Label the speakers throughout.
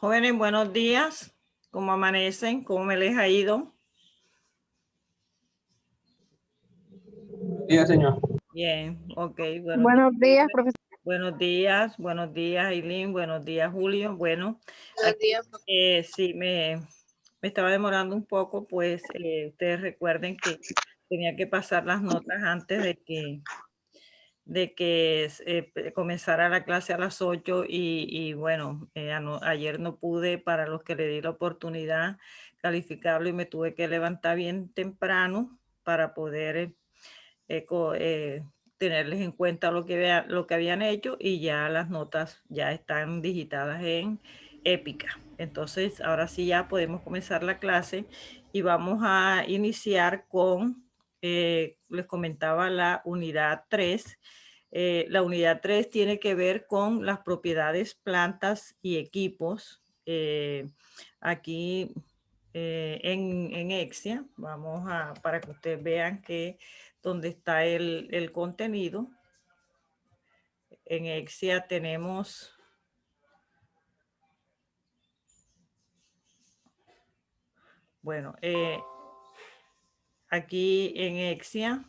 Speaker 1: Jóvenes, buenos días. ¿Cómo amanecen? ¿Cómo me les ha ido?
Speaker 2: Días, señor.
Speaker 1: Bien, ok.
Speaker 3: Buenos días, profesor.
Speaker 1: Buenos días, Aileen. Buenos días, Julio. Bueno,
Speaker 3: Buenos
Speaker 1: aquí
Speaker 3: días.
Speaker 1: sí me estaba demorando un poco, pues ustedes recuerden que tenía que pasar las notas antes de que comenzara la clase a las 8 y bueno, ayer no pude, para los que le di la oportunidad, calificarlo y me tuve que levantar bien temprano para poder tenerles en cuenta lo que habían hecho, y ya las notas ya están digitadas en Épica. Entonces, ahora sí ya podemos comenzar la clase y vamos a iniciar con, les comentaba, la unidad 3. La unidad 3 tiene que ver con las propiedades, plantas y equipos. Aquí en Exia, para que ustedes vean que donde está el contenido. En Exia tenemos bueno, aquí en Exia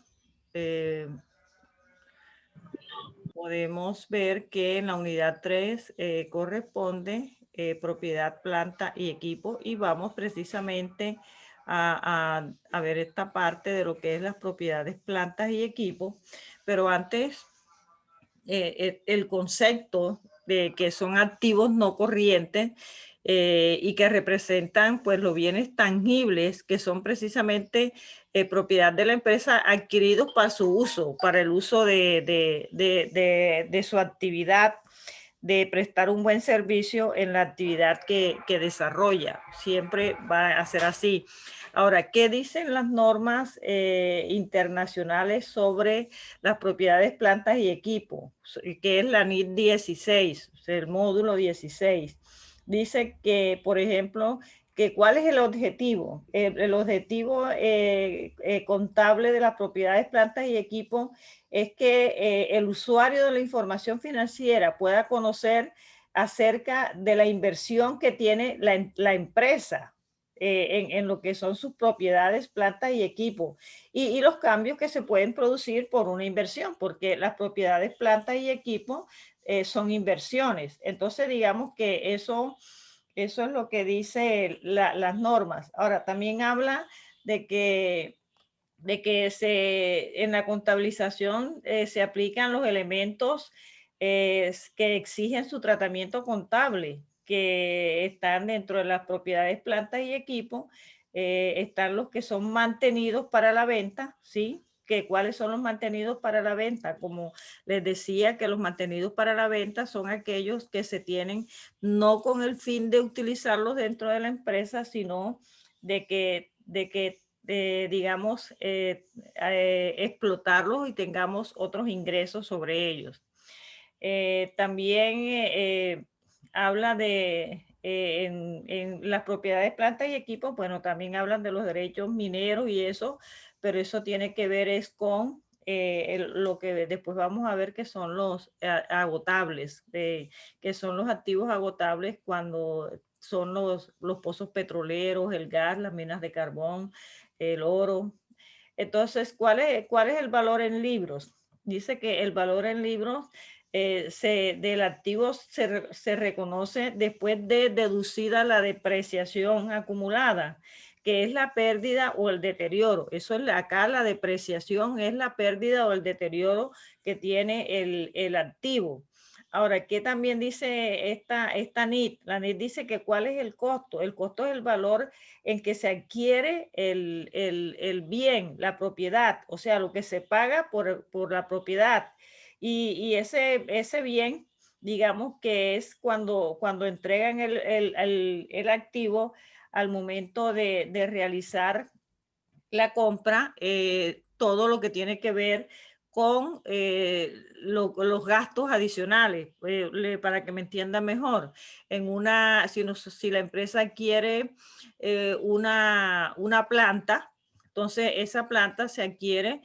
Speaker 1: podemos ver que en la unidad 3 corresponde propiedad, planta y equipo, y vamos precisamente a ver esta parte de lo que es las propiedades, plantas y equipo. Pero antes, el concepto de que son activos no corrientes y que representan pues los bienes tangibles que son precisamente propiedad de la empresa, adquiridos para su uso, para el uso de su actividad, de prestar un buen servicio en la actividad que desarrolla. Siempre va a ser así. Ahora, ¿qué dicen las normas internacionales sobre las propiedades, plantas y equipos? Que es la NIT 16, el módulo 16. Dice que, por ejemplo, que cuál es el objetivo. El objetivo contable de las propiedades, plantas y equipos es que el usuario de la información financiera pueda conocer acerca de la inversión que tiene la empresa en lo que son sus propiedades, plantas y equipos, y los cambios que se pueden producir por una inversión, porque las propiedades, plantas y equipos son inversiones. Entonces, digamos que eso es lo que dice las normas. Ahora, también habla de que en la contabilización se aplican los elementos que exigen su tratamiento contable, que están dentro de las propiedades, plantas y equipos. Están los que son mantenidos para la venta, ¿sí? Que cuáles son los mantenidos para la venta. Como les decía, que los mantenidos para la venta son aquellos que se tienen no con el fin de utilizarlos dentro de la empresa, sino de que digamos, explotarlos y tengamos otros ingresos sobre ellos. También habla de, en las propiedades, plantas y equipos, bueno, también hablan de los derechos mineros y eso, pero eso tiene que ver es con lo que después vamos a ver, que son los agotables, que son los activos agotables cuando son los pozos petroleros, el gas, las minas de carbón, el oro. Entonces, ¿cuál es el valor en libros? Dice que el valor en libros del activo se reconoce después de deducida la depreciación acumulada, que es la pérdida o el deterioro. Eso es acá, la depreciación es la pérdida o el deterioro que tiene el activo. Ahora, ¿qué también dice esta NIT? La NIT dice que ¿cuál es el costo? El costo es el valor en que se adquiere el bien, la propiedad, o sea, lo que se paga por la propiedad. Y ese bien, digamos que es cuando entregan el activo al momento de realizar la compra, todo lo que tiene que ver con los gastos adicionales, para que me entiendan mejor. Si la empresa quiere una planta, entonces esa planta se adquiere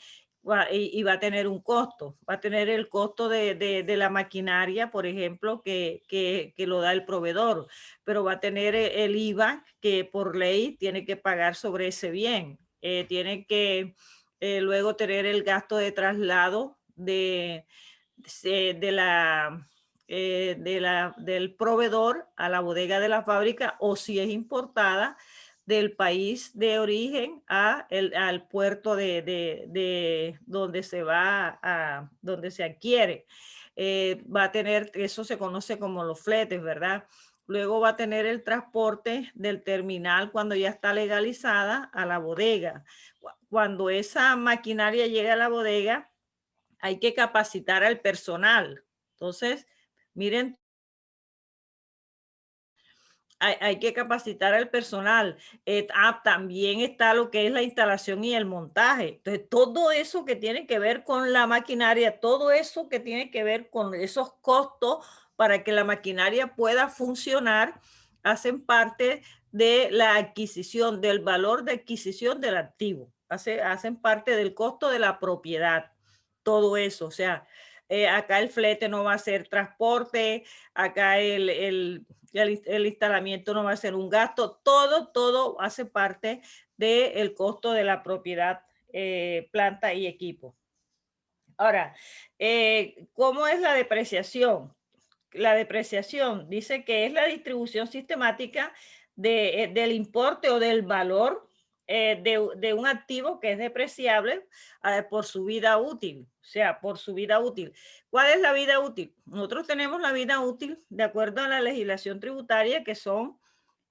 Speaker 1: y va a tener un costo, va a tener el costo de la maquinaria, por ejemplo, que lo da el proveedor, pero va a tener el IVA que por ley tiene que pagar sobre ese bien. Tiene que luego tener el gasto de traslado de la, del proveedor a la bodega de la fábrica, o si es importada, del país de origen al puerto de donde se va a, donde se adquiere. Va a tener, eso se conoce como los fletes, ¿verdad? Luego va a tener el transporte del terminal cuando ya está legalizada a la bodega. Cuando esa maquinaria llega a la bodega, hay que capacitar al personal. Entonces, miren, hay que capacitar al personal. También está lo que es la instalación y el montaje. Entonces, todo eso que tiene que ver con la maquinaria, todo eso que tiene que ver con esos costos para que la maquinaria pueda funcionar, hacen parte de la adquisición, del valor de adquisición del activo. Hacen parte del costo de la propiedad. Todo eso, o sea, acá el flete no va a ser transporte, acá el instalamiento no va a ser un gasto, todo hace parte del costo de la propiedad, planta y equipo. Ahora, ¿cómo es la depreciación? La depreciación dice que es la distribución sistemática del importe o del valor de un activo que es depreciable por su vida útil, o sea, por su vida útil. ¿Cuál es la vida útil? Nosotros tenemos la vida útil de acuerdo a la legislación tributaria, que son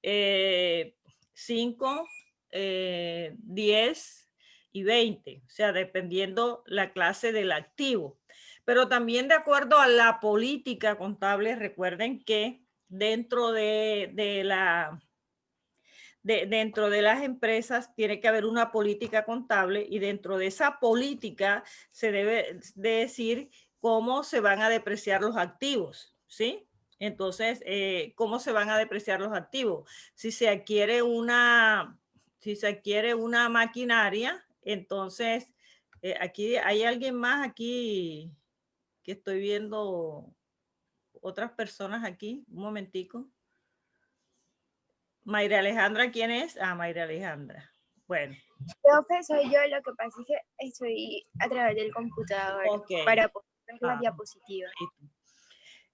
Speaker 1: 5, 10 y 20, o sea, dependiendo la clase del activo. Pero también de acuerdo a la política contable, recuerden que dentro dentro de las empresas tiene que haber una política contable, y dentro de esa política se debe de decir cómo se van a depreciar los activos, ¿sí? Entonces, ¿cómo se van a depreciar los activos? Si se adquiere si se adquiere una maquinaria, entonces, aquí hay alguien más aquí que estoy viendo otras personas aquí. Un momentico. Mayra Alejandra, ¿quién es? Ah, Mayra Alejandra. Bueno.
Speaker 2: Profe, soy yo, lo que pasa es que estoy a través del computador para poder ver la diapositiva.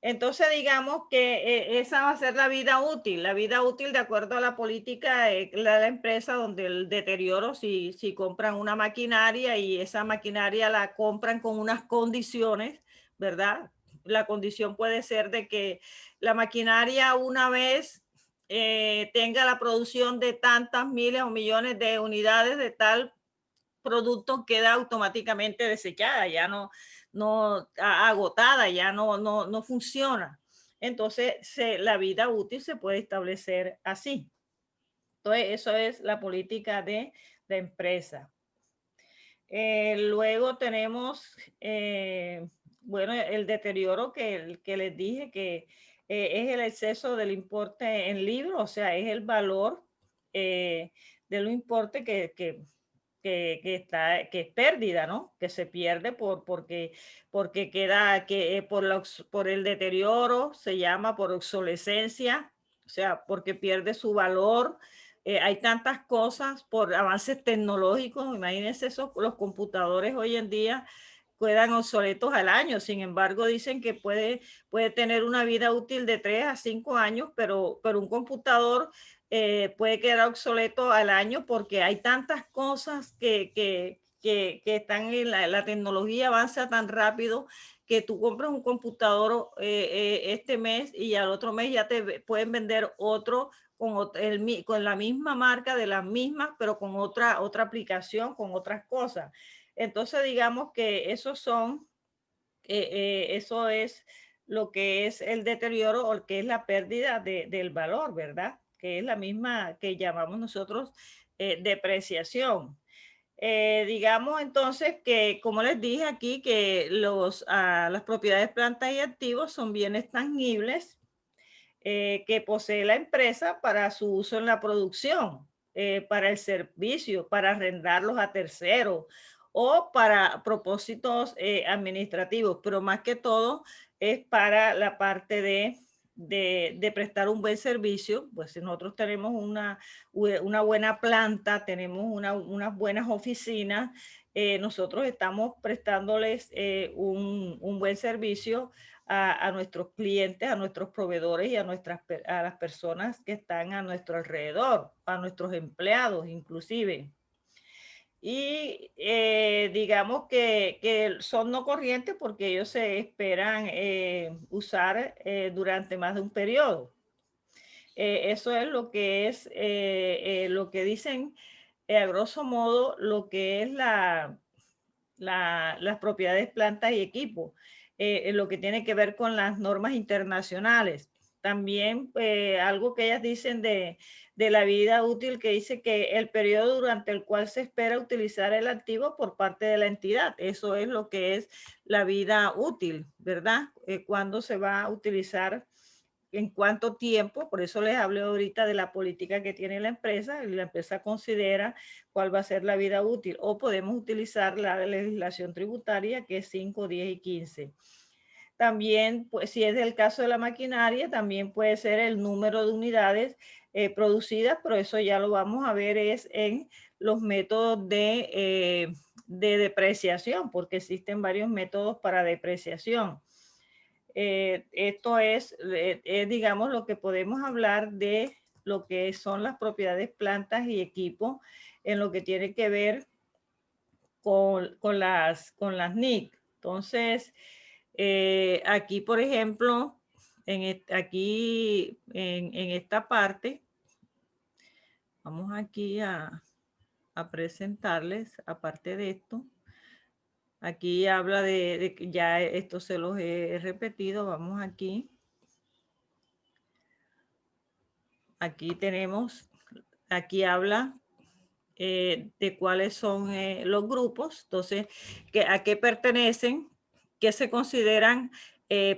Speaker 1: Entonces, digamos que esa va a ser la vida útil de acuerdo a la política de la empresa, donde el deterioro, si compran una maquinaria y esa maquinaria la compran con unas condiciones, ¿verdad? La condición puede ser de que la maquinaria, una vez tenga la producción de tantas miles o millones de unidades de tal producto, queda automáticamente desechada, ya no agotada, ya no funciona. Entonces, la vida útil se puede establecer así. Entonces, eso es la política de la empresa. Luego tenemos, bueno, el deterioro que les dije, que es el exceso del importe en libro, o sea, es el valor del importe que es pérdida, ¿no? Que se pierde porque queda, por el deterioro, se llama por obsolescencia, o sea, porque pierde su valor. Hay tantas cosas por avances tecnológicos. Imagínense eso, los computadores hoy en día quedan obsoletos al año. Sin embargo, dicen que puede tener una vida útil de 3 a 5 años, pero un computador puede quedar obsoleto al año, porque hay tantas cosas que están en la tecnología, avanza tan rápido que tú compras un computador este mes y al otro mes ya te pueden vender otro con la misma marca, de las mismas, pero con otra aplicación, con otras cosas. Entonces, digamos que eso es lo que es el deterioro, o que es la pérdida del valor, ¿verdad? Que es la misma que llamamos nosotros depreciación. Digamos entonces que, como les dije aquí, que las propiedades, plantas y activos son bienes tangibles que posee la empresa para su uso en la producción, para el servicio, para arrendarlos a terceros, o para propósitos administrativos, pero más que todo es para la parte de prestar un buen servicio. Pues si nosotros tenemos una buena planta, tenemos unas buenas oficinas, nosotros estamos prestándoles un buen servicio a nuestros clientes, a nuestros proveedores y a las personas que están a nuestro alrededor, a nuestros empleados inclusive. Y digamos que son no corrientes porque ellos se esperan usar durante más de un periodo. Eso es lo que es, lo que dicen a grosso modo, lo que es las propiedades, plantas y equipos, lo que tiene que ver con las normas internacionales. También algo que ellas dicen de la vida útil, que dice que el periodo durante el cual se espera utilizar el activo por parte de la entidad. Eso es lo que es la vida útil, ¿verdad? Cuándo se va a utilizar, en cuánto tiempo. Por eso les hablé ahorita de la política que tiene la empresa, y la empresa considera cuál va a ser la vida útil, o podemos utilizar la legislación tributaria, que es 5, 10 y 15. También, pues, si es el caso de la maquinaria, también puede ser el número de unidades producidas, pero eso ya lo vamos a ver es en los métodos de depreciación, porque existen varios métodos para depreciación. Esto es, digamos, lo que podemos hablar de lo que son las propiedades, plantas y equipos en lo que tiene que ver con las NIC. Entonces, aquí, por ejemplo, aquí en esta parte, vamos aquí a presentarles, aparte de esto, aquí habla de que ya esto se los he repetido. Vamos aquí. Aquí tenemos, aquí habla de cuáles son los grupos, entonces, a qué pertenecen, qué se consideran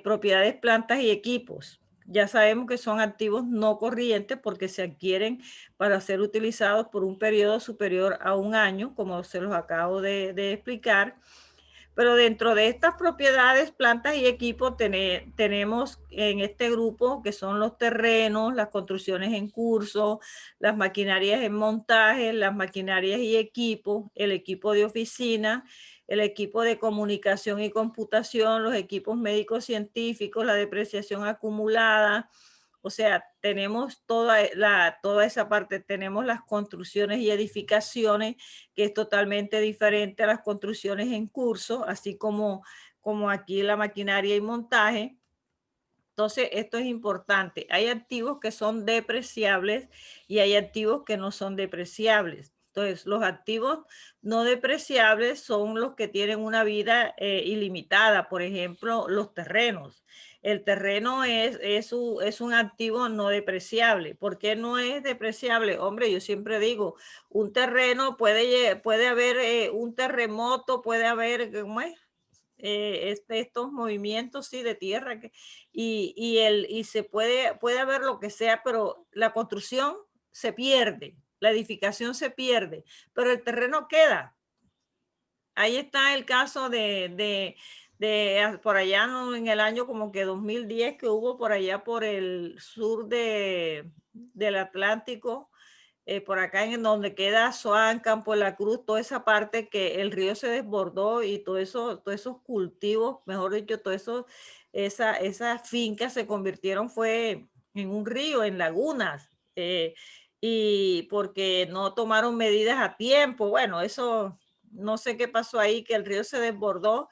Speaker 1: propiedades, plantas y equipos. Ya sabemos que son activos no corrientes porque se adquieren para ser utilizados por un periodo superior a un año, como se los acabo de explicar. Pero dentro de estas propiedades, plantas y equipos, tenemos en este grupo que son los terrenos, las construcciones en curso, las maquinarias en montaje, las maquinarias y equipos, el equipo de oficina, el equipo de comunicación y computación, los equipos médicos científicos, la depreciación acumulada. O sea, tenemos toda esa parte. Tenemos las construcciones y edificaciones, que es totalmente diferente a las construcciones en curso, así como aquí la maquinaria y montaje. Entonces, esto es importante. Hay activos que son depreciables y hay activos que no son depreciables. Entonces, los activos no depreciables son los que tienen una vida ilimitada. Por ejemplo, los terrenos. El terreno es un activo no depreciable. ¿Por qué no es depreciable? Hombre, yo siempre digo, un terreno puede haber un terremoto, puede haber, ¿cómo es? Estos movimientos, sí, de tierra, y se puede haber lo que sea, pero la construcción se pierde, la edificación se pierde, pero el terreno queda. Ahí está el caso de por allá, ¿no? En el año como que 2010, que hubo por allá por el sur del Atlántico, por acá en donde queda Suán, Campo de la Cruz, toda esa parte que el río se desbordó, y todos esos cultivos, mejor dicho, esas fincas se convirtieron fue en un río, en lagunas, y porque no tomaron medidas a tiempo. Bueno, eso no sé qué pasó ahí, que el río se desbordó,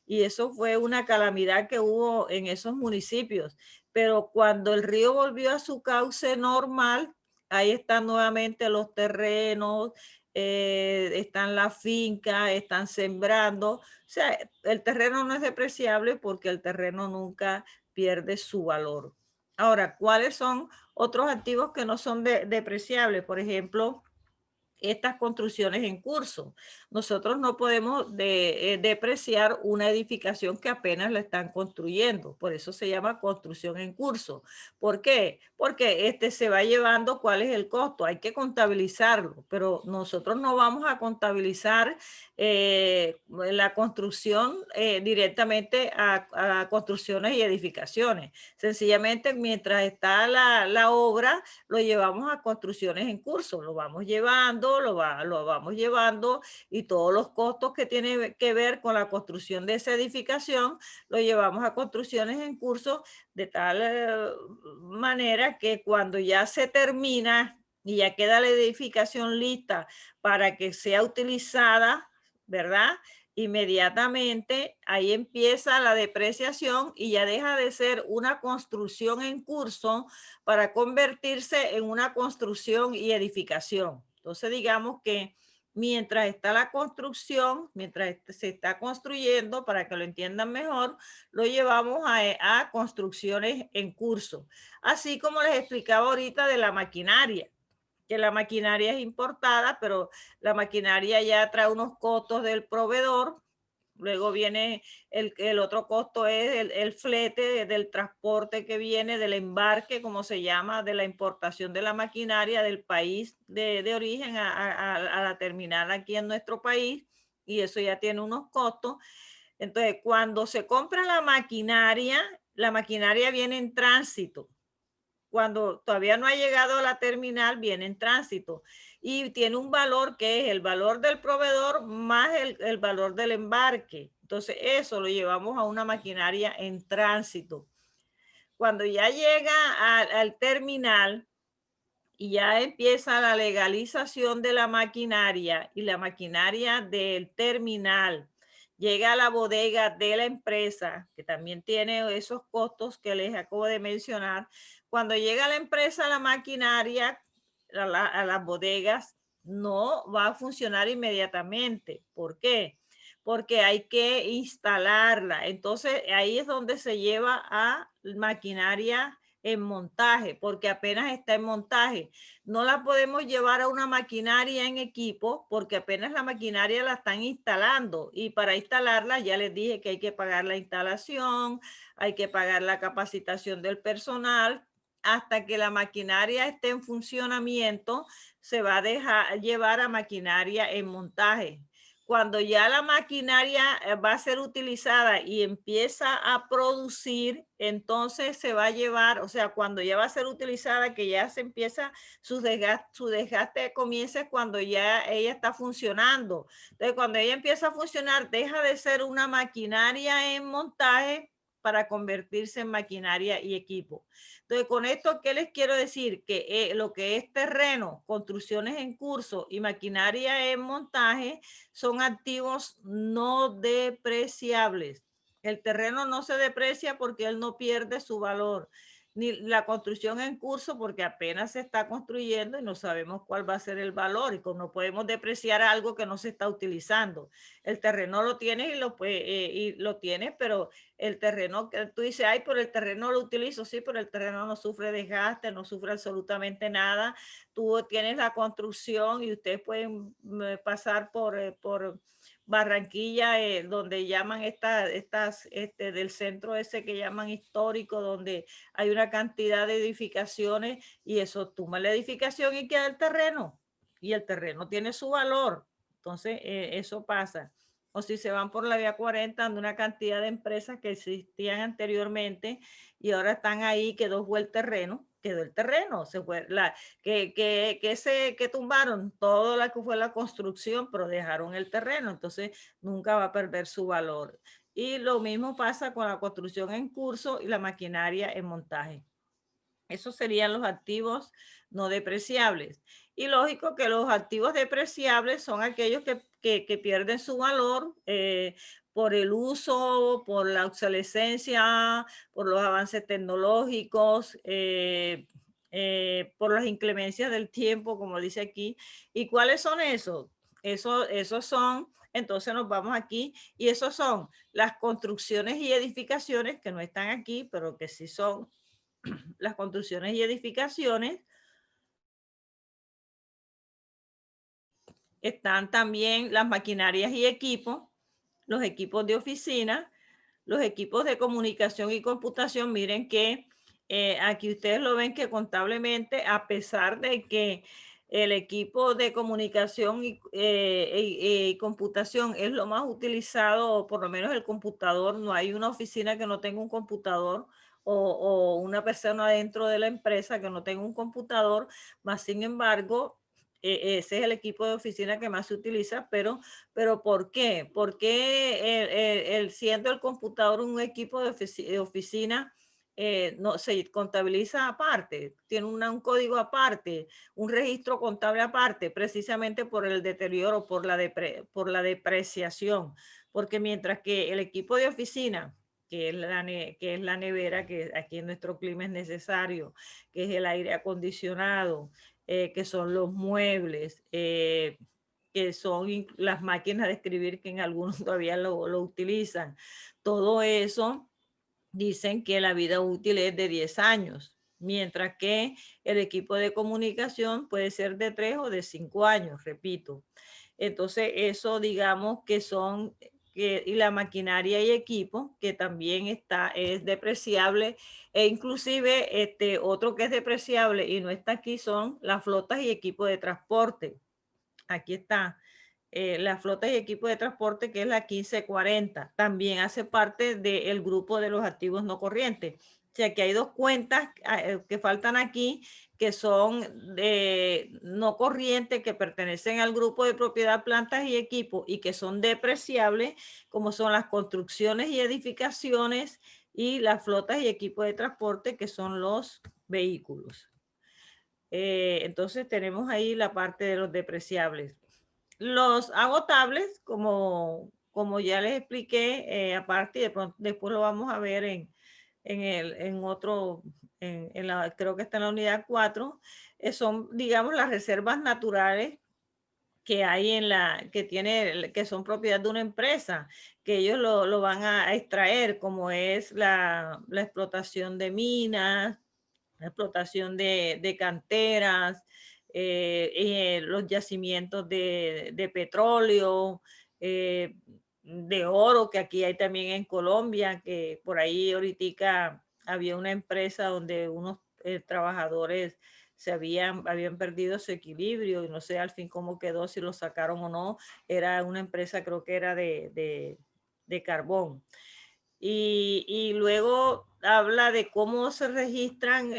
Speaker 1: y eso fue una calamidad que hubo en esos municipios. Pero cuando el río volvió a su cauce normal, ahí están nuevamente los terrenos, están las fincas, están sembrando. O sea, el terreno no es depreciable porque el terreno nunca pierde su valor. Ahora, ¿cuáles son otros activos que no son depreciables? Por ejemplo, estas construcciones en curso. Nosotros no podemos depreciar una edificación que apenas la están construyendo. Por eso se llama construcción en curso. ¿Por qué? Porque se va llevando cuál es el costo. Hay que contabilizarlo, pero nosotros no vamos a contabilizar la construcción directamente a construcciones y edificaciones. Sencillamente, mientras está la obra, lo llevamos a construcciones en curso, lo vamos llevando, lo vamos llevando, y todos los costos que tienen que ver con la construcción de esa edificación, lo llevamos a construcciones en curso, de tal manera que cuando ya se termina y ya queda la edificación lista para que sea utilizada, ¿verdad? Inmediatamente ahí empieza la depreciación y ya deja de ser una construcción en curso para convertirse en una construcción y edificación. Entonces, digamos que mientras está la construcción, mientras se está construyendo, para que lo entiendan mejor, lo llevamos a construcciones en curso. Así como les explicaba ahorita de la maquinaria, que la maquinaria es importada, pero la maquinaria ya trae unos costos del proveedor. Luego viene el otro costo, es el flete del transporte que viene, del embarque, como se llama, de la importación de la maquinaria del país de origen a la terminal aquí en nuestro país, y eso ya tiene unos costos. Entonces, cuando se compra la maquinaria viene en tránsito. Cuando todavía no ha llegado a la terminal, viene en tránsito y tiene un valor que es el valor del proveedor más el valor del embarque. Entonces eso lo llevamos a una maquinaria en tránsito. Cuando ya llega al terminal y ya empieza la legalización de la maquinaria, y la maquinaria del terminal llega a la bodega de la empresa, que también tiene esos costos que les acabo de mencionar. Cuando llega a la empresa la maquinaria a las bodegas, no va a funcionar inmediatamente. ¿Por qué? Porque hay que instalarla. Entonces ahí es donde se lleva a maquinaria en montaje, porque apenas está en montaje. No la podemos llevar a una maquinaria en equipo porque apenas la maquinaria la están instalando, y para instalarla ya les dije que hay que pagar la instalación, hay que pagar la capacitación del personal. Hasta que la maquinaria esté en funcionamiento, se va a llevar a maquinaria en montaje. Cuando ya la maquinaria va a ser utilizada y empieza a producir, entonces se va a llevar, o sea, cuando ya va a ser utilizada, que ya se empieza su desgaste comienza cuando ya ella está funcionando. Entonces, cuando ella empieza a funcionar, deja de ser una maquinaria en montaje para convertirse en maquinaria y equipo. Entonces, con esto, ¿qué les quiero decir? Que lo que es terreno, construcciones en curso y maquinaria en montaje son activos no depreciables. El terreno no se deprecia porque él no pierde su valor, ni la construcción en curso porque apenas se está construyendo y no sabemos cuál va a ser el valor, y no podemos depreciar algo que no se está utilizando. El terreno lo tienes y lo tienes, pero el terreno que tú dices, ay, por el terreno lo utilizo, sí, pero el terreno no sufre desgaste, no sufre absolutamente nada. Tú tienes la construcción y ustedes pueden pasar por Barranquilla, donde llaman del centro ese que llaman histórico, donde hay una cantidad de edificaciones, y eso tumba la edificación y queda el terreno, y el terreno tiene su valor. Entonces, eso pasa. O si se van por la vía 40, donde una cantidad de empresas que existían anteriormente y ahora están ahí, quedó el terreno, se fue que tumbaron todo lo que fue la construcción, pero dejaron el terreno, entonces nunca va a perder su valor. Y lo mismo pasa con la construcción en curso y la maquinaria en montaje. Esos serían los activos no depreciables. Y lógico que los activos depreciables son aquellos que pierden su valor por el uso, por la obsolescencia, por los avances tecnológicos, por las inclemencias del tiempo, como dice aquí. ¿Y cuáles son esos? Esos son, entonces nos vamos aquí, y esos son las construcciones y edificaciones que no están aquí, pero que sí son las construcciones y edificaciones están también las maquinarias y equipos, los equipos de oficina, los equipos de comunicación y computación. Miren que aquí ustedes lo ven que contablemente, a pesar de que el equipo de comunicación y computación es lo más utilizado, o por lo menos el computador, no hay una oficina que no tenga un computador o una persona dentro de la empresa que no tenga un computador, más sin embargo, ese es el equipo de oficina que más se utiliza, pero ¿por qué? ¿Por qué siendo el computador un equipo de oficina no se contabiliza aparte? Tiene un código aparte, un registro contable aparte, precisamente por el deterioro, por la depreciación. Porque mientras que el equipo de oficina, que es la nevera, que aquí en nuestro clima es necesario, que es el aire acondicionado, que son los muebles, que son las máquinas de escribir que en algunos todavía lo utilizan. Todo eso dicen que la vida útil es de 10 años, mientras que el equipo de comunicación puede ser de 3 o de 5 años, repito. Entonces, eso digamos que son, y la maquinaria y equipo, que también es depreciable, e inclusive otro que es depreciable y no está aquí son las flotas y equipos de transporte. Aquí está. La flota y equipo de transporte, que es la 1540, también hace parte del grupo de los activos no corrientes. O sea que hay dos cuentas que faltan aquí, que son no corrientes, que pertenecen al grupo de propiedad, plantas y equipos, y que son depreciables, como son las construcciones y edificaciones, y las flotas y equipos de transporte, que son los vehículos. Entonces tenemos ahí la parte de los depreciables. Los agotables, como ya les expliqué, aparte, de pronto, después lo vamos a ver en otro, creo que está en la unidad 4, son, digamos, las reservas naturales que hay que son propiedad de una empresa, que ellos lo van a extraer, como es la explotación de minas, la explotación de canteras, los yacimientos de petróleo, de oro, que aquí hay también en Colombia, que por ahí ahorita había una empresa donde unos trabajadores habían perdido su equilibrio y no sé al fin cómo quedó, si lo sacaron o no. Era una empresa, creo que era de carbón. Y luego habla de cómo se registran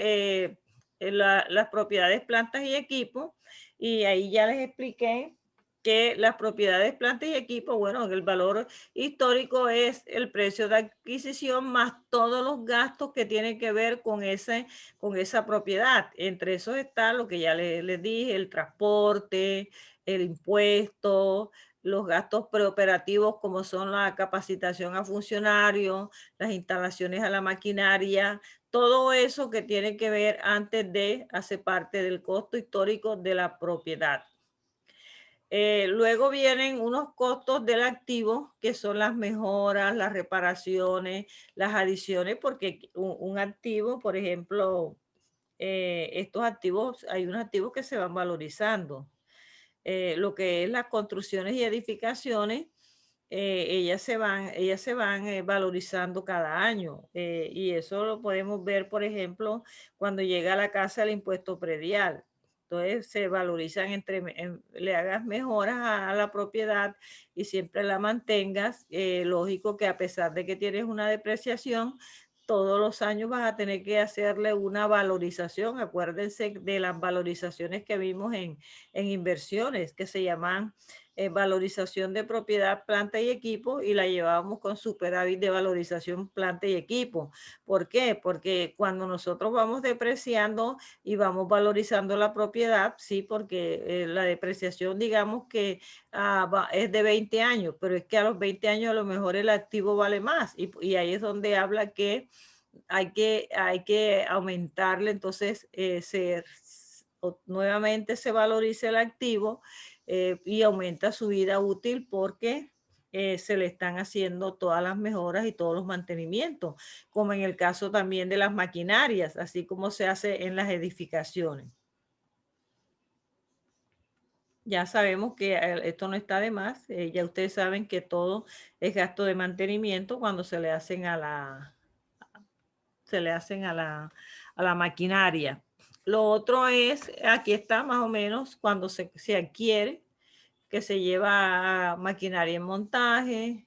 Speaker 1: las propiedades, plantas y equipos. Y ahí ya les expliqué que las propiedades, plantas y equipos, bueno, el valor histórico es el precio de adquisición más todos los gastos que tienen que ver con esa propiedad. Entre esos está lo que ya les dije, el transporte, el impuesto, los gastos preoperativos como son la capacitación a funcionarios, las instalaciones a la maquinaria, todo eso que tiene que ver antes de hacer parte del costo histórico de la propiedad. Luego vienen unos costos del activo, que son las mejoras, las reparaciones, las adiciones, porque un activo, por ejemplo, estos activos, hay unos activos que se van valorizando. Lo que es las construcciones y edificaciones, ellas se van valorizando cada año. Y eso lo podemos ver, por ejemplo, cuando llega a la casa el impuesto predial. Entonces se valorizan le hagas mejoras a la propiedad y siempre la mantengas. Lógico que a pesar de que tienes una depreciación, todos los años vas a tener que hacerle una valorización. Acuérdense de las valorizaciones que vimos en inversiones, que se llaman valorización de propiedad, planta y equipo, y la llevábamos con superávit de valorización, planta y equipo. ¿Por qué? Porque cuando nosotros vamos depreciando y vamos valorizando la propiedad, sí, porque la depreciación, digamos que es de 20 años, pero es que a los 20 años a lo mejor el activo vale más, y ahí es donde habla que hay que aumentarle, entonces nuevamente se valoriza el activo y aumenta su vida útil porque se le están haciendo todas las mejoras y todos los mantenimientos, como en el caso también de las maquinarias, así como se hace en las edificaciones. Ya sabemos que esto no está de más. Ya ustedes saben que todo es gasto de mantenimiento cuando se le hacen a la maquinaria. Lo otro es, aquí está más o menos cuando se adquiere, que se lleva a maquinaria en montaje,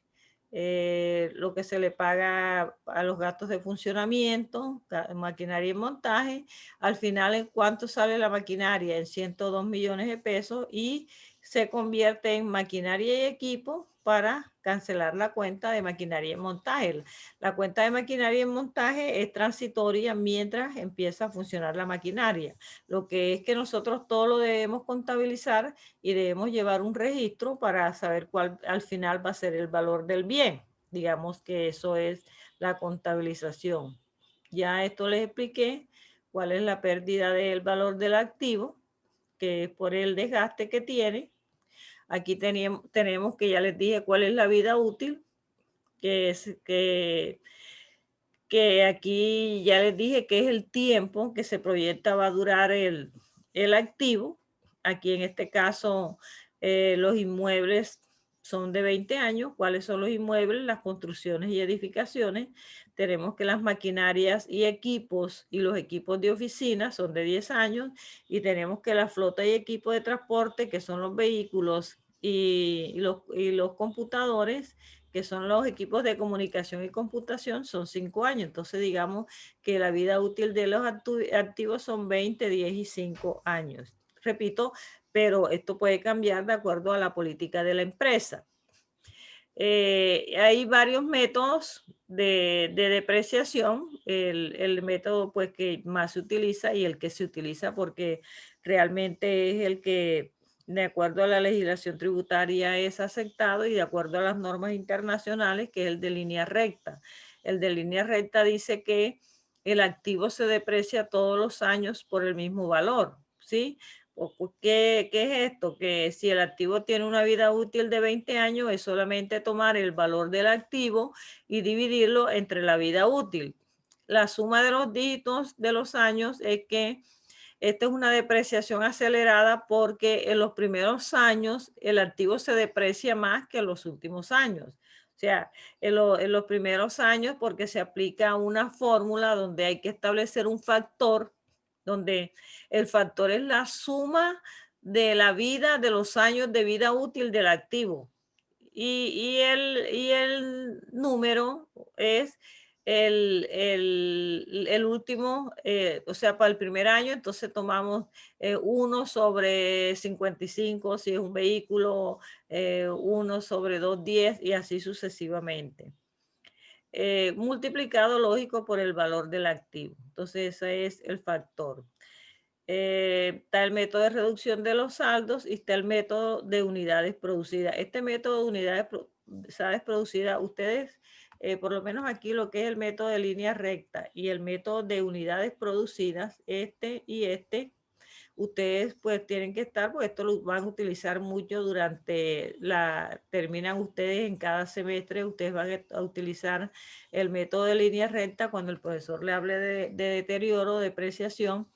Speaker 1: lo que se le paga a los gastos de funcionamiento, maquinaria en montaje. Al final, ¿en cuánto sale la maquinaria? En 102 millones de pesos, y se convierte en maquinaria y equipo para cancelar la cuenta de maquinaria en montaje. La cuenta de maquinaria en montaje es transitoria mientras empieza a funcionar la maquinaria. Lo que es que nosotros todo lo debemos contabilizar y debemos llevar un registro para saber cuál al final va a ser el valor del bien. Digamos que eso es la contabilización. Ya esto les expliqué cuál es la pérdida del valor del activo, que es por el desgaste que tiene. Aquí tenemos que ya les dije cuál es la vida útil, que es que aquí ya les dije que es el tiempo que se proyecta va a durar el activo. Aquí en este caso los inmuebles son de 20 años. ¿Cuáles son los inmuebles? Las construcciones y edificaciones. Tenemos que las maquinarias y equipos y los equipos de oficina son de 10 años, y tenemos que la flota y equipo de transporte, que son los vehículos y los computadores, que son los equipos de comunicación y computación, son 5 años. Entonces, digamos que la vida útil de los activos son 20, 10 y 5 años. Repito, pero esto puede cambiar de acuerdo a la política de la empresa. Hay varios métodos de depreciación. El método pues que más se utiliza y el que se utiliza porque realmente es el que de acuerdo a la legislación tributaria es aceptado y de acuerdo a las normas internacionales, que es el de línea recta. El de línea recta dice que el activo se deprecia todos los años por el mismo valor, ¿sí? ¿Qué es esto? Que si el activo tiene una vida útil de 20 años, es solamente tomar el valor del activo y dividirlo entre la vida útil. La suma de los dígitos de los años es que esta es una depreciación acelerada, porque en los primeros años el activo se deprecia más que en los últimos años. O sea, en los primeros años, porque se aplica una fórmula donde hay que establecer un factor, donde el factor es la suma de la vida, de los años de vida útil del activo. Y el número es el último, o sea, para el primer año. Entonces tomamos 1 sobre 55 si es un vehículo, 1 sobre 2, 10, y así sucesivamente. Multiplicado, lógico, por el valor del activo. Entonces ese es el factor. Está el método de reducción de los saldos y está el método de unidades producidas. Este método de unidades producidas, ustedes, por lo menos aquí lo que es el método de línea recta y el método de unidades producidas, este y este, ustedes pues tienen que estar, pues esto lo van a utilizar mucho terminan ustedes en cada semestre, ustedes van a utilizar el método de línea recta cuando el profesor le hable de deterioro, depreciación,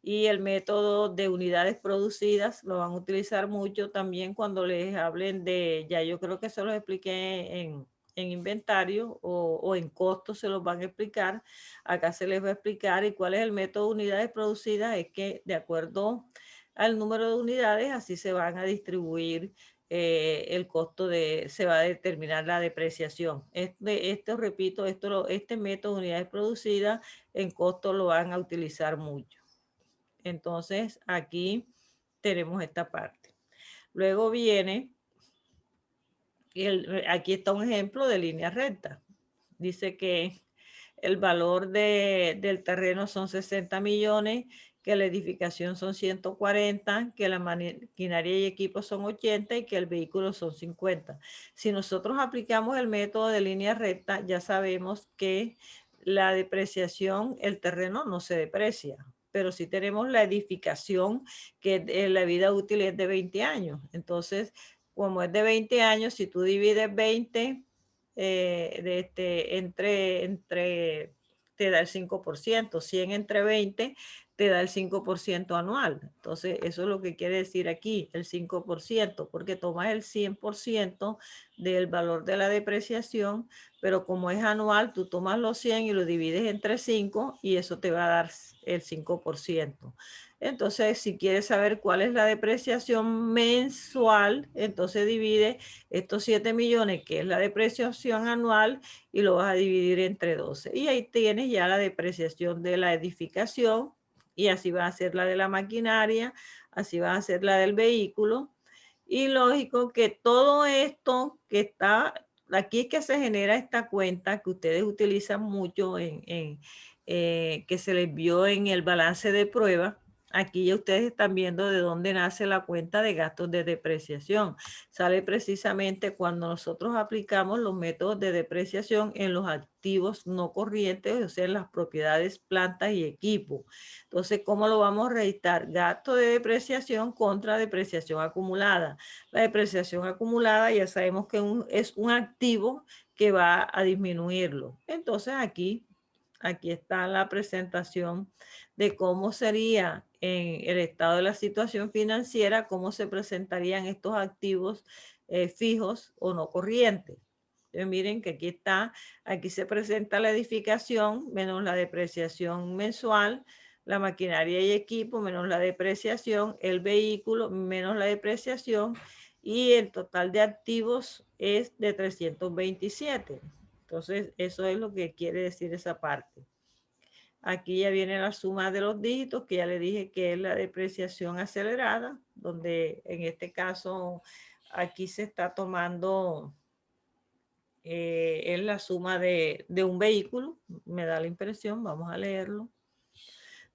Speaker 1: y el método de unidades producidas lo van a utilizar mucho también cuando les hablen ya yo creo que se los expliqué en inventario o en costos, se los van a explicar. Acá se les va a explicar. ¿Y cuál es el método de unidades producidas? Es que de acuerdo al número de unidades, así se van a distribuir el costo se va a determinar la depreciación. Repito, este método de unidades producidas en costo lo van a utilizar mucho. Entonces, aquí tenemos esta parte. Luego viene, aquí está un ejemplo de línea recta. Dice que el valor del terreno son 60 millones, que la edificación son 140, que la maquinaria y equipos son 80 y que el vehículo son 50. Si nosotros aplicamos el método de línea recta, ya sabemos que la depreciación, el terreno no se deprecia, pero sí tenemos la edificación, que la vida útil es de 20 años. Entonces, como es de 20 años, si tú divides 20 entre te da el 5%, 100 entre 20 te da el 5% anual. Entonces, eso es lo que quiere decir aquí, el 5%, porque tomas el 100% del valor de la depreciación, pero como es anual, tú tomas los 100 y lo divides entre 5 y eso te va a dar el 5%. Entonces, si quieres saber cuál es la depreciación mensual, entonces divide estos 7 millones, que es la depreciación anual, y lo vas a dividir entre 12. Y ahí tienes ya la depreciación de la edificación, y así va a ser la de la maquinaria, así va a ser la del vehículo. Y lógico que todo esto que está, aquí es que se genera esta cuenta que ustedes utilizan mucho que se les vio en el balance de prueba. Aquí ya ustedes están viendo de dónde nace la cuenta de gastos de depreciación. Sale precisamente cuando nosotros aplicamos los métodos de depreciación en los activos no corrientes, o sea, en las propiedades, plantas y equipos. Entonces, ¿cómo lo vamos a registrar? Gasto de depreciación contra depreciación acumulada. La depreciación acumulada ya sabemos que es un activo que va a disminuirlo. Entonces, aquí está la presentación de cómo sería en el estado de la situación financiera, cómo se presentarían estos activos fijos o no corrientes. Entonces, miren que aquí se presenta la edificación menos la depreciación mensual, la maquinaria y equipo menos la depreciación, el vehículo menos la depreciación, y el total de activos es de 327. Entonces, eso es lo que quiere decir esa parte. Aquí ya viene la suma de los dígitos, que ya le dije que es la depreciación acelerada, donde en este caso aquí se está tomando, es la suma de un vehículo, me da la impresión, vamos a leerlo.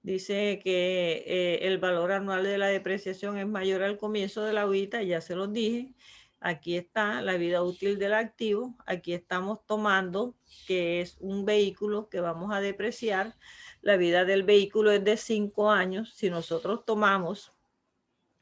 Speaker 1: Dice que el valor anual de la depreciación es mayor al comienzo de la vida, ya se los dije. Aquí está la vida útil del activo. Aquí estamos tomando que es un vehículo que vamos a depreciar. La vida del vehículo es de 5 años. Si nosotros tomamos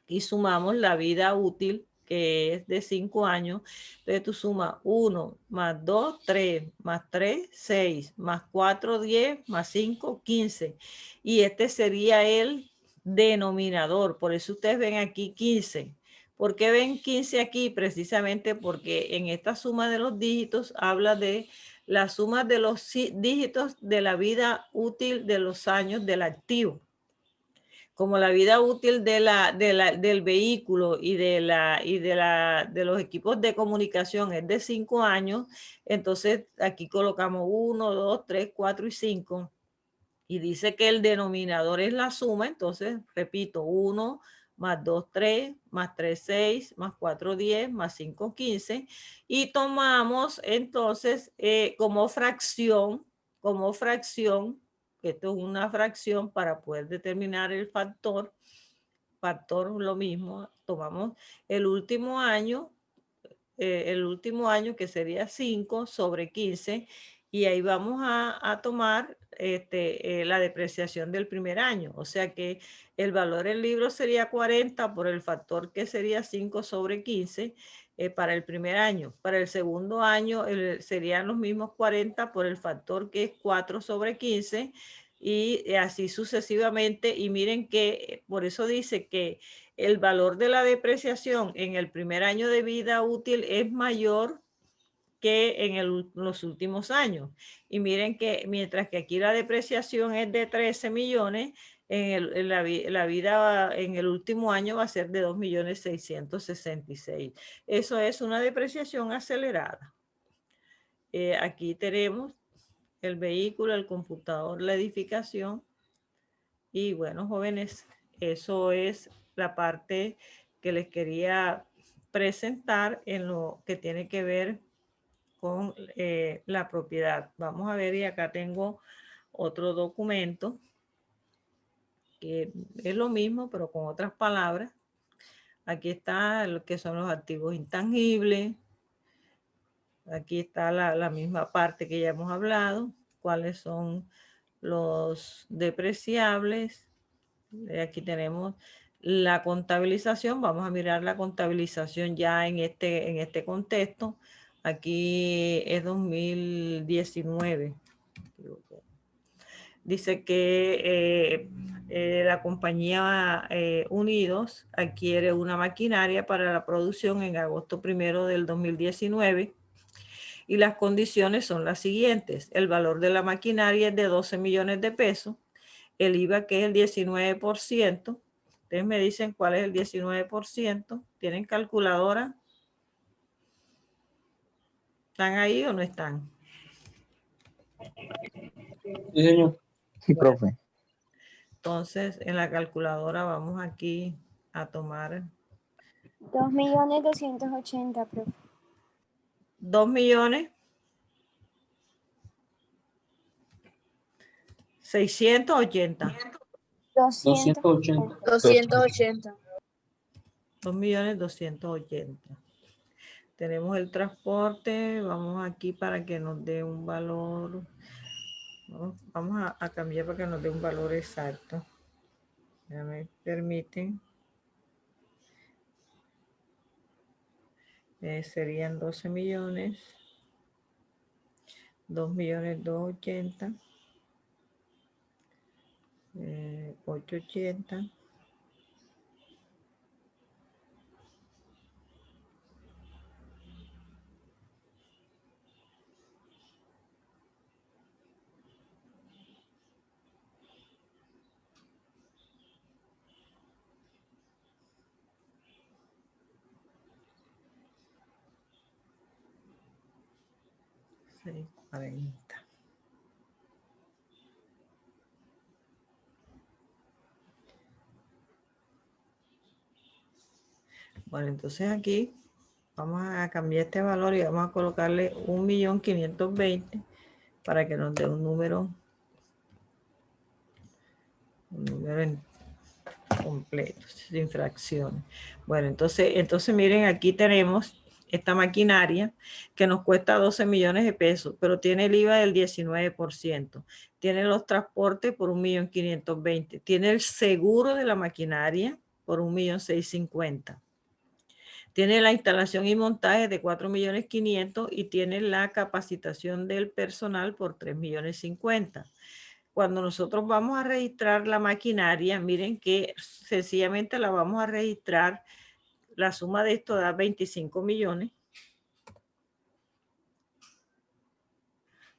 Speaker 1: y sumamos la vida útil, que es de 5 años, entonces tú sumas 1 más 2, 3, más 3, 6, más 4, 10, más 5, 15. Y este sería el denominador. Por eso ustedes ven aquí 15. ¿Por qué ven 15 aquí? Precisamente porque en esta suma de los dígitos habla de la suma de los dígitos de la vida útil de los años del activo. Como la vida útil del vehículo y de los equipos de comunicación es de 5 años, entonces aquí colocamos 1, 2, 3, 4 y 5. Y dice que el denominador es la suma, entonces repito, 1 más 2, 3, más 3, 6, más 4, 10, más 5, 15. Y tomamos entonces como fracción, esto es una fracción para poder determinar el factor lo mismo, tomamos el último año que sería 5 sobre 15, y ahí vamos a tomar la depreciación del primer año. O sea que el valor del libro sería 40 por el factor que sería 5 sobre 15 para el primer año. Para el segundo año serían los mismos 40 por el factor que es 4 sobre 15, y así sucesivamente. Y miren que por eso dice que el valor de la depreciación en el primer año de vida útil es mayor que en los últimos años. Y miren que mientras que aquí la depreciación es de 13 millones, en la vida en el último año va a ser de 2.666.000. Eso es una depreciación acelerada. Aquí tenemos el vehículo, el computador, la edificación. Y bueno, jóvenes, eso es la parte que les quería presentar en lo que tiene que ver con la propiedad. Vamos a ver, y acá tengo otro documento que es lo mismo, pero con otras palabras. Aquí está lo que son los activos intangibles. Aquí está la misma parte que ya hemos hablado. Cuáles son los depreciables. Aquí tenemos la contabilización. Vamos a mirar la contabilización ya en este contexto. Aquí es 2019. Dice que la compañía Unidos adquiere una maquinaria para la producción en agosto 1 del 2019 y las condiciones son las siguientes. El valor de la maquinaria es de 12 millones de pesos, el IVA que es el 19%. Ustedes me dicen cuál es el 19%. ¿Tienen calculadora? ¿Están ahí o no están?
Speaker 3: Sí, señor.
Speaker 4: Sí, profe.
Speaker 1: Entonces, en la calculadora vamos aquí a tomar
Speaker 2: 2.280.000, profe.
Speaker 1: 2 millones 680.
Speaker 3: 280.
Speaker 2: 280.
Speaker 1: 2 millones 280. Tenemos el transporte. Vamos aquí para que nos dé un valor. Vamos a cambiar para que nos dé un valor exacto. Ya me permiten. Serían 12 millones. 2 millones 280. 880. $6.40. Bueno, entonces aquí vamos a cambiar este valor y vamos a colocarle 1.520.000 para que nos dé un número completo, sin fracciones. Bueno, entonces miren, aquí tenemos esta maquinaria que nos cuesta 12 millones de pesos, pero tiene el IVA del 19%. Tiene los transportes por 1.520.000. Tiene el seguro de la maquinaria por 1.650.000. Tiene la instalación y montaje de 4.500.000 y tiene la capacitación del personal por 3.050.000. Cuando nosotros vamos a registrar la maquinaria, miren que sencillamente la vamos a registrar. La suma de esto da 25 millones.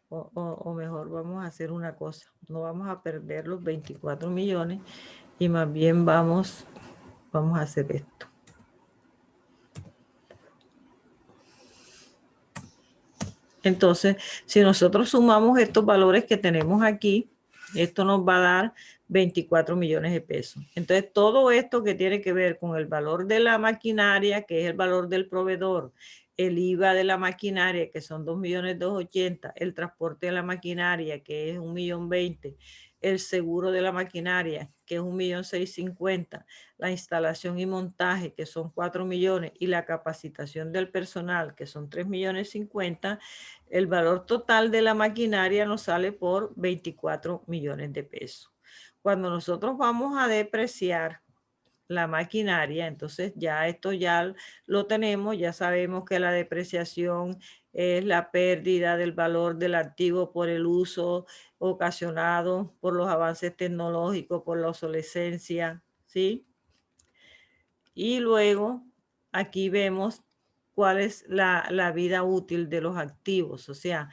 Speaker 1: O mejor vamos a hacer una cosa. No vamos a perder los 24 millones y más bien vamos a hacer esto. Entonces, si nosotros sumamos estos valores que tenemos aquí, esto nos va a dar 24 millones de pesos. Entonces, todo esto que tiene que ver con el valor de la maquinaria, que es el valor del proveedor, el IVA de la maquinaria, que son 2.280.000, el transporte de la maquinaria, que es 1.020.000, el seguro de la maquinaria, que es 1.650.000, la instalación y montaje, que son 4 millones, y la capacitación del personal, que son 3.050.000, el valor total de la maquinaria nos sale por 24 millones de pesos. Cuando nosotros vamos a depreciar la maquinaria, entonces ya esto ya lo tenemos, ya sabemos que la depreciación es la pérdida del valor del activo por el uso ocasionado por los avances tecnológicos, por la obsolescencia, ¿sí? Y luego aquí vemos cuál es la vida útil de los activos, o sea,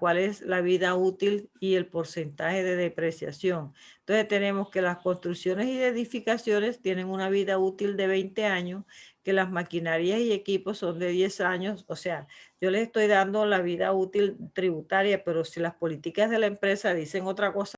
Speaker 1: cuál es la vida útil y el porcentaje de depreciación. Entonces tenemos que las construcciones y edificaciones tienen una vida útil de 20 años, que las maquinarias y equipos son de 10 años, o sea, yo les estoy dando la vida útil tributaria, pero si las políticas de la empresa dicen otra cosa,